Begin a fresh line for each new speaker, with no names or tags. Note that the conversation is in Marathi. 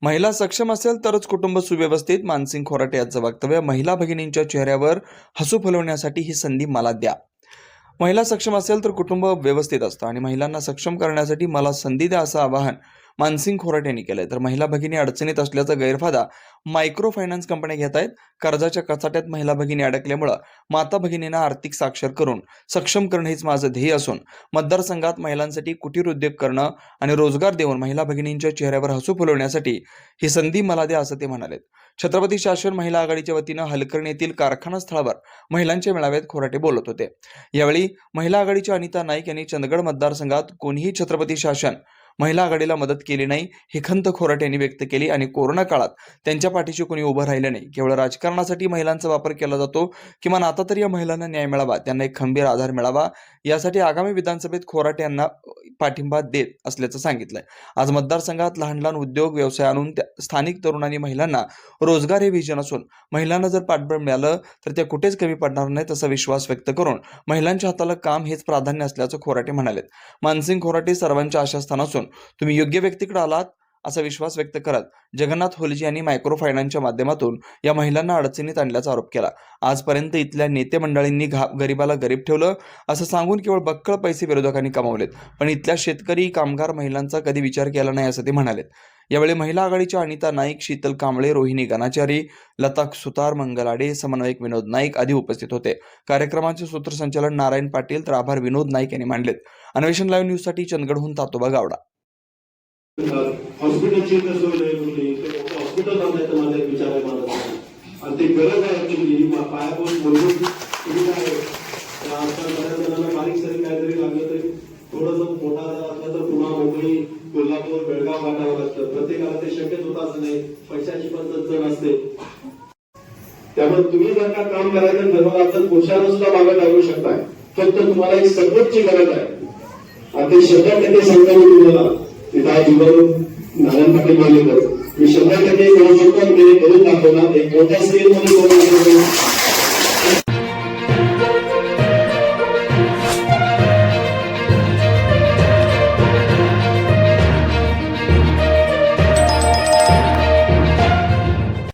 महिला सक्षम असेल तरच कुटुंब सुव्यवस्थित. मानसिंग खोराटे यांचं वक्तव्य. महिला भगिनींच्या चेहऱ्यावर हसू फुलवण्यासाठी ही संधी मला द्या. महिला सक्षम असेल तर कुटुंब व्यवस्थित असतं आणि महिलांना सक्षम करण्यासाठी मला संधी द्या असं आवाहन मानसिंग खोराटे यांनी केलंय. तर महिला भगिनी अडचणीत असल्याचा गैरफायदा मायक्रो फायनान्स कंपन्या घेत आहेत. कर्जाच्या कचाट्यात महिला भगिनी अडकल्यामुळं माता भगिनींना आर्थिक साक्षर करून सक्षम करणं हेच माझं ध्येय असून मतदारसंघात महिलांसाठी कुटीर उद्योग करणं आणि रोजगार देऊन महिला भगिनींच्या चेहऱ्यावर हसू फुलवण्यासाठी ही संधी मला द्या असं ते म्हणाले. छत्रपती शासन महिला आघाडीच्या वतीनं हलकर्णी येथील कारखाना स्थळावर महिलांच्या मेळाव्यात खोराटे बोलत होते. यावेळी महिला आघाडीच्या अनिता नाईक यांनी चंदगड मतदारसंघात कोणीही छत्रपती शासन महिला आघाडीला मदत केली नाही ही खंत खोराटे यांनी व्यक्त केली आणि कोरोना काळात त्यांच्या पाठीशी कोणी उभं राहिलं नाही. केवळ राजकारणासाठी महिलांचा वापर केला जातो. किमान आता तरी या महिलांना न्याय मिळावा, त्यांना एक खंबीर आधार मिळावा, यासाठी आगामी विधानसभेत खोराटे यांना पाठिंबा देत असल्याचं सांगितलंय. आज मतदारसंघात लहान लहान उद्योग व्यवसाय आणून स्थानिक तरुणांनी महिलांना रोजगार हे विजन असून महिलांना जर पाठबळ मिळालं तर त्या कुठेच कमी पडणार नाहीत असा विश्वास व्यक्त करून महिलांच्या हाताला काम हेच प्राधान्य असल्याचं खोराटे म्हणाले. मानसिंग खोराटे सर्वांच्या आशास्थान असून तुम्ही योग्य व्यक्तीकडे आलात असा विश्वास व्यक्त करत जगन्नाथ होलजी यांनी मायक्रो फायनान्सच्या माध्यमातून या महिलांना अडचणीत आणल्याचा आरोप केला. आजपर्यंत इथल्या नेते मंडळींनी गरीबाला गरीब ठेवलं असं सांगून केवळ बक्कळ पैसे विरोधकांनी कमावलेत, पण इथल्या शेतकरी कामगार महिलांचा कधी विचार केला नाही असं ते म्हणाले. यावेळी महिला आघाडीच्या अनिता नाईक, शीतल कांबळे, रोहिणी गणाचारी, लता सुतार, मंगलाडे, समन्वयक विनोद नाईक आदी उपस्थित होते. कार्यक्रमाचे सूत्रसंचालन नारायण पाटील तर आभार विनोद नाईक यांनी मांडलेत. अन्वेषण लाईव्ह न्यूज साठी चंदगडहून तातोबा गावडा.
हॉस्पिटलची सोय नाही, हॉस्पिटल बांधायचं माझा एक विचार आहे माझा आणि ते गरज आहे ऍक्च्युली पायाभूत मूलभूत सुविधा आहे. आजकाल बऱ्याच जणांना बारीक सारीक काहीतरी लागलं तरी थोडंसं मोठा असलं तर पुन्हा मुंबई, कोल्हापूर, बेळगाव गाठावं लागतं. प्रत्येकाला ते शक्यच होत असं नाही, पैशाची पण तडजोड असते. त्यामुळे तुम्ही जर का काम करायचं ठरवलं तर पुरुषांना सुद्धा मागे लागू शकताय. फक्त तुम्हाला एक सपोर्टची गरज आहे आणि ते 100% सांगता मी तुम्हाला तिथं आज नारायण पाटील बोलले तर मी 100% करू शकतो. मी करून दाखवणार एक मोठ्या स्केलमध्ये करून